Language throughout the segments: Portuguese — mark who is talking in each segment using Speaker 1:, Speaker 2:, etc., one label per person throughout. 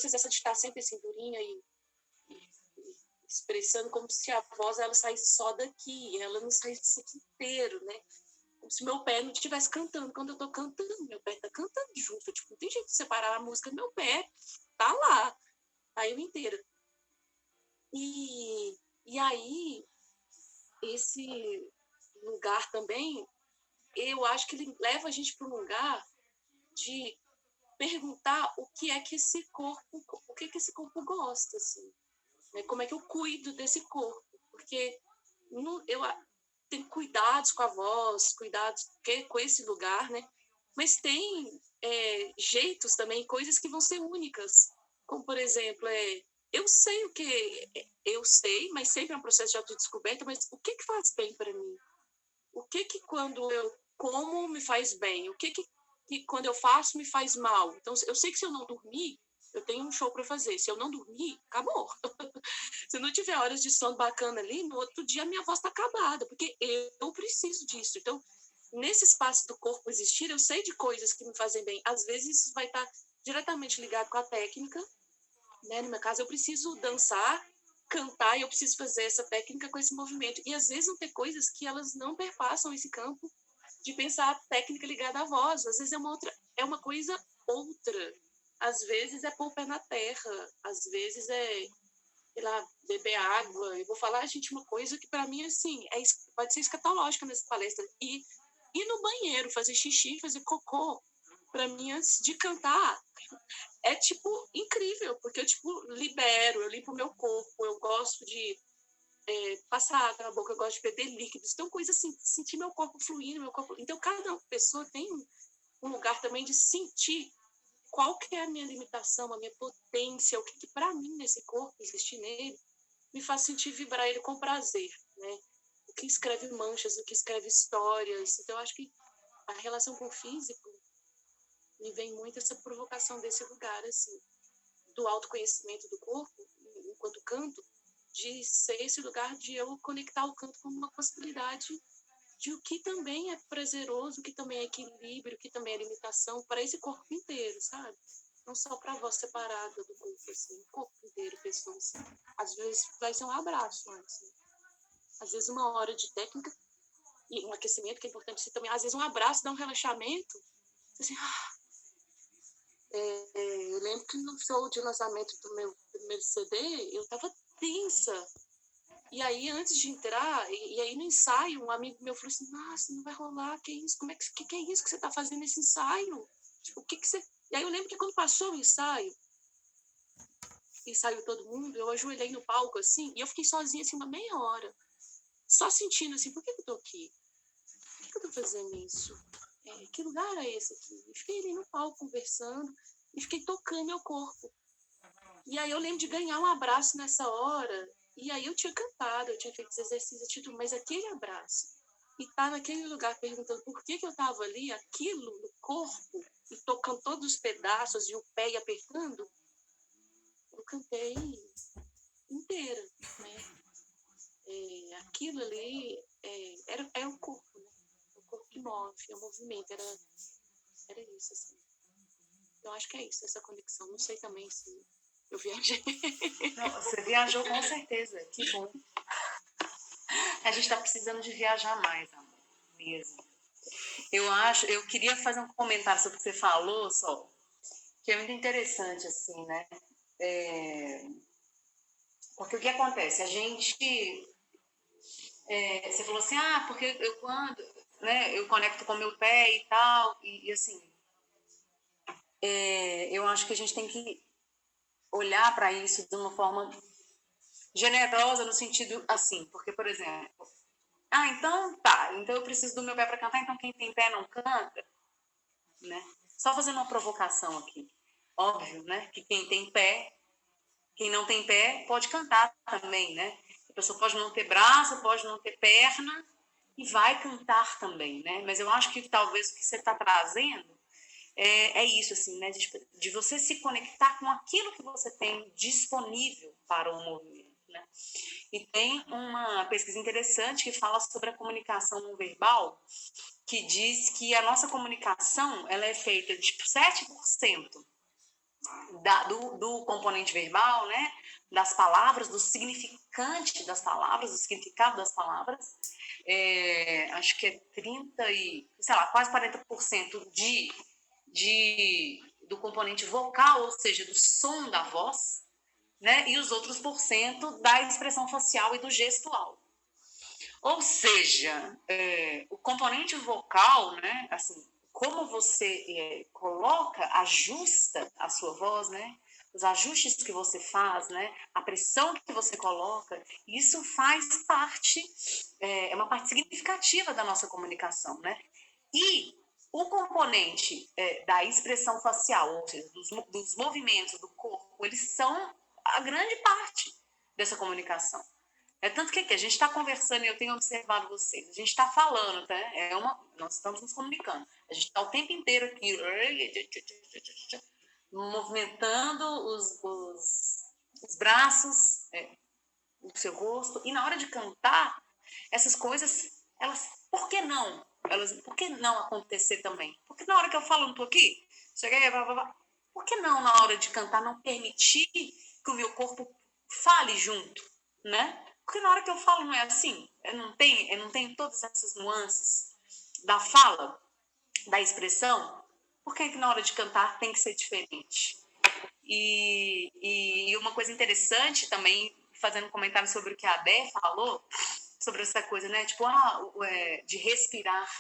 Speaker 1: experiências essa de estar sempre assim, durinha e expressando como se a voz ela saísse só daqui, ela não saísse disso aqui inteiro, né? Como se meu pé não estivesse cantando. Quando eu tô cantando, meu pé tá cantando junto. Tipo, não tem jeito de separar a música, meu pé tá lá, tá eu inteira. E aí, esse lugar também, eu acho que ele leva a gente para um lugar de perguntar o que é que esse corpo, o que é que esse corpo gosta, assim, né? Como é que eu cuido desse corpo? Porque eu tenho cuidados com a voz, cuidados com esse lugar, né? Mas tem jeitos também, coisas que vão ser únicas, como por exemplo, eu sei o que eu sei, mas sempre é um processo de autodescoberta, mas o que faz bem para mim? O que quando eu como me faz bem? O que quando eu faço me faz mal? Então, eu sei que se eu não dormir, eu tenho um show para fazer. Se eu não dormir, acabou. Se eu não tiver horas de sono bacana ali, no outro dia a minha voz está acabada, porque eu preciso disso. Então, nesse espaço do corpo existir, eu sei de coisas que me fazem bem. Às vezes, isso vai estar diretamente ligado com a técnica, né? No meu caso, eu preciso dançar, cantar, e eu preciso fazer essa técnica com esse movimento. E às vezes vão ter coisas que elas não perpassam esse campo de pensar a técnica ligada à voz. Às vezes é uma coisa outra. Às vezes é pôr o pé na terra, às vezes sei lá, beber água. Eu vou falar, gente, uma coisa que para mim, assim, pode ser escatológica nessa palestra. E ir no banheiro, fazer xixi, fazer cocô, para mim, antes de cantar, é, tipo, incrível, porque eu, tipo, libero, eu limpo o meu corpo, eu gosto de passar água na boca, eu gosto de beber líquidos. Então, coisa assim, sentir meu corpo fluindo, meu corpo... Então, cada pessoa tem um lugar também de sentir qual que é a minha limitação, a minha potência, o que para mim, nesse corpo, existir nele, me faz sentir vibrar ele com prazer, né? O que escreve manchas, o que escreve histórias. Então, eu acho que a relação com o físico me vem muito essa provocação desse lugar, assim, do autoconhecimento do corpo, enquanto canto, de ser esse lugar de eu conectar o canto como uma possibilidade de o que também é prazeroso, o que também é equilíbrio, o que também é limitação para esse corpo inteiro, sabe? Não só para a voz separada do corpo, assim, o corpo inteiro, pessoa, assim. Às vezes vai ser um abraço antes, né? Às vezes uma hora de técnica e um aquecimento, que é importante assim, também. Às vezes um abraço dá um relaxamento, assim, eu lembro que no show de lançamento do meu primeiro CD, eu tava tensa. E aí, antes de entrar, e aí no ensaio, um amigo meu falou assim, nossa, não vai rolar, que isso? Que é isso que você tá fazendo nesse ensaio? Tipo, o que você... E aí eu lembro que quando passou o ensaio todo mundo, eu ajoelhei no palco, assim, e eu fiquei sozinha, assim, uma meia hora, só sentindo, assim, por que eu tô aqui? Por que eu tô fazendo isso? Que lugar é esse aqui? E fiquei ali no palco conversando, e fiquei tocando meu corpo. E aí eu lembro de ganhar um abraço nessa hora, e aí eu tinha cantado, eu tinha feito os exercícios, mas aquele abraço, e estar naquele lugar perguntando por que eu estava ali, aquilo no corpo, e tocando todos os pedaços, e o pé e apertando, eu cantei inteira, né? Aquilo ali era o corpo, né? O corpo que move, é o movimento, era isso, assim. Eu acho que é isso, essa conexão. Não sei também se eu viajei.
Speaker 2: Não, você viajou com certeza, que bom. A gente está precisando de viajar mais, amor, mesmo. Eu queria fazer um comentário sobre o que você falou, só, que é muito interessante, assim, né? Porque o que acontece? A gente... você falou assim, porque quando... Né, eu conecto com o meu pé e tal, e assim... eu acho que a gente tem que olhar para isso de uma forma generosa, no sentido assim, porque, por exemplo, então tá, então eu preciso do meu pé para cantar, então quem tem pé não canta, né? Só fazendo uma provocação aqui. Óbvio, né? Que quem tem pé, quem não tem pé, pode cantar também, né? A pessoa pode não ter braço, pode não ter perna e vai cantar também, né? Mas eu acho que talvez o que você está trazendo é isso, assim, né? De você se conectar com aquilo que você tem disponível para o movimento, né? E tem uma pesquisa interessante que fala sobre a comunicação não verbal, que diz que a nossa comunicação ela é feita de 7% do componente verbal, né? Das palavras, do significante das palavras, do significado das palavras. Acho que é 30 e, sei lá, quase 40% do componente vocal, ou seja, do som da voz, né? E os outros porcento da expressão facial e do gestual. Ou seja, o componente vocal, né? Assim, como você coloca, ajusta a sua voz, né? Os ajustes que você faz, né? A pressão que você coloca, isso faz parte, é uma parte significativa da nossa comunicação, né? E o componente da expressão facial, ou seja, dos movimentos do corpo, eles são a grande parte dessa comunicação. Tanto que a gente está conversando e eu tenho observado vocês. A gente está falando, tá? Nós estamos nos comunicando. A gente está o tempo inteiro aqui, movimentando os braços, o seu rosto. E na hora de cantar, essas coisas, por que não? Por que não acontecer também? Porque na hora que eu falo, não estou aqui, cheguei, por que não, na hora de cantar, não permitir que o meu corpo fale junto, né? Porque na hora que eu falo não é assim, eu não tenho todas essas nuances da fala, da expressão. Por que na hora de cantar tem que ser diferente? E uma coisa interessante também, fazendo um comentário sobre o que a Adé falou, sobre essa coisa, né? Tipo, de respirar,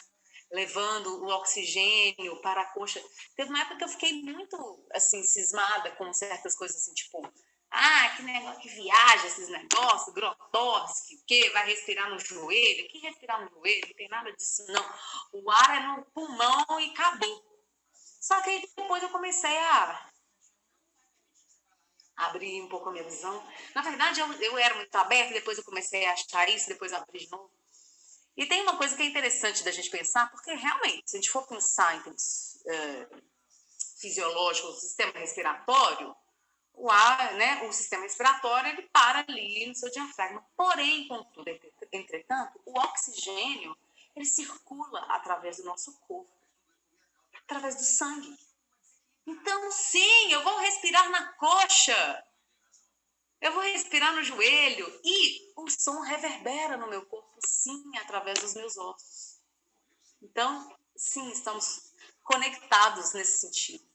Speaker 2: levando o oxigênio para a coxa. Teve uma época que eu fiquei muito, assim, cismada com certas coisas, assim, tipo, que negócio que viaja, esses negócios, Grotowski, o quê? Vai respirar no joelho? Que respirar no joelho? Não tem nada disso, não. O ar é no pulmão e acabou. Só que aí depois eu comecei a abrir um pouco a minha visão. Na verdade, eu era muito aberta, depois eu comecei a achar isso, depois abri de novo. E tem uma coisa que é interessante da gente pensar, porque realmente, se a gente for pensar em termos fisiológicos, o sistema respiratório, o ar, né, o sistema respiratório, ele para ali no seu diafragma. Porém, contudo, entretanto, o oxigênio, ele circula através do nosso corpo, através do sangue. Então, sim, eu vou respirar na coxa, eu vou respirar no joelho e o som reverbera no meu corpo, sim, através dos meus ossos. Então, sim, estamos conectados nesse sentido.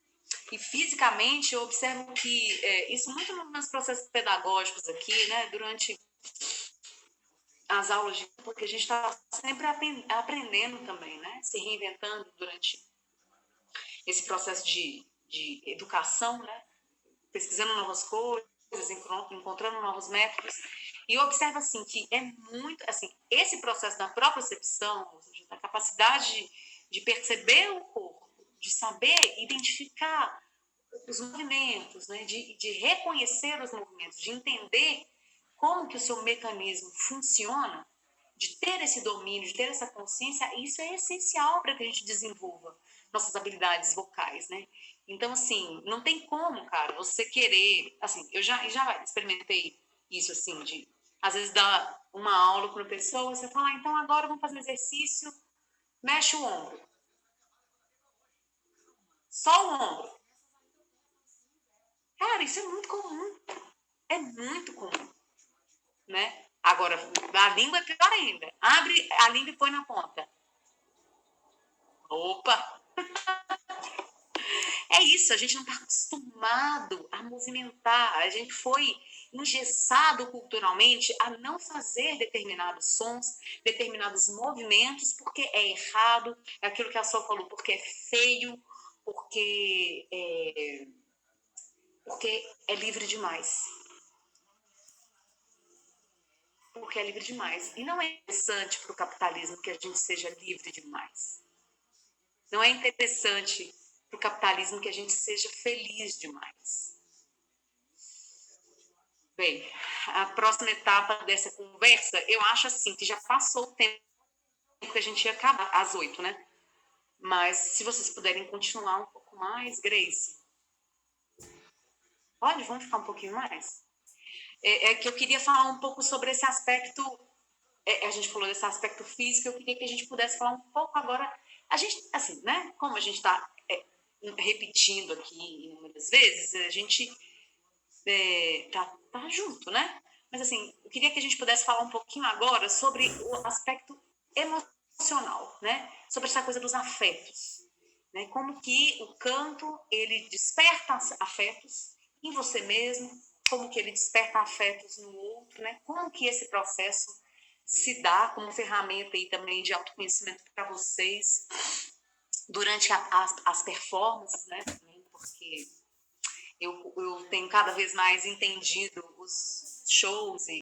Speaker 2: E fisicamente eu observo que isso muito nos meus processos pedagógicos aqui, né, durante as aulas, porque a gente está sempre aprendendo também, né, se reinventando durante esse processo de educação, né, pesquisando novas coisas, encontrando novos métodos. E eu observo assim que é muito, assim, esse processo da propriocepção, ou seja, da capacidade de perceber o corpo, de saber identificar os movimentos, né, de reconhecer os movimentos, de entender como que o seu mecanismo funciona, de ter esse domínio, de ter essa consciência, isso é essencial para que a gente desenvolva nossas habilidades vocais, né? Então, assim, não tem como, cara, você querer, assim, eu já experimentei isso, assim, de, às vezes, dar uma aula para uma pessoa, você fala, então agora vamos fazer um exercício, mexe o ombro. Só o ombro. Cara, isso é muito comum. É muito comum, né? Agora, a língua é pior ainda. Abre a língua e põe na ponta. Opa! É isso, a gente não está acostumado a movimentar. A gente foi engessado culturalmente a não fazer determinados sons, determinados movimentos, porque é errado, é aquilo que a Sol falou, porque é feio, porque é livre demais. Porque é livre demais. E não é interessante para o capitalismo que a gente seja livre demais. Não é interessante para o capitalismo que a gente seja feliz demais. Bem, a próxima etapa dessa conversa, eu acho assim, que já passou o tempo que a gente ia acabar, às 8, né? Mas se vocês puderem continuar um pouco mais, Grace. Pode? Vamos ficar um pouquinho mais? É que eu queria falar um pouco sobre esse aspecto, a gente falou desse aspecto físico, eu queria que a gente pudesse falar um pouco agora, a gente, assim, né? Como a gente está repetindo aqui inúmeras vezes, a gente tá junto, né? Mas assim, eu queria que a gente pudesse falar um pouquinho agora sobre o aspecto emocional, né? Sobre essa coisa dos afetos, né? Como que o canto, ele desperta afetos em você mesmo, como que ele desperta afetos no outro, né? Como que esse processo se dá como ferramenta aí também de autoconhecimento para vocês durante as performances, né? Porque eu tenho cada vez mais entendido os shows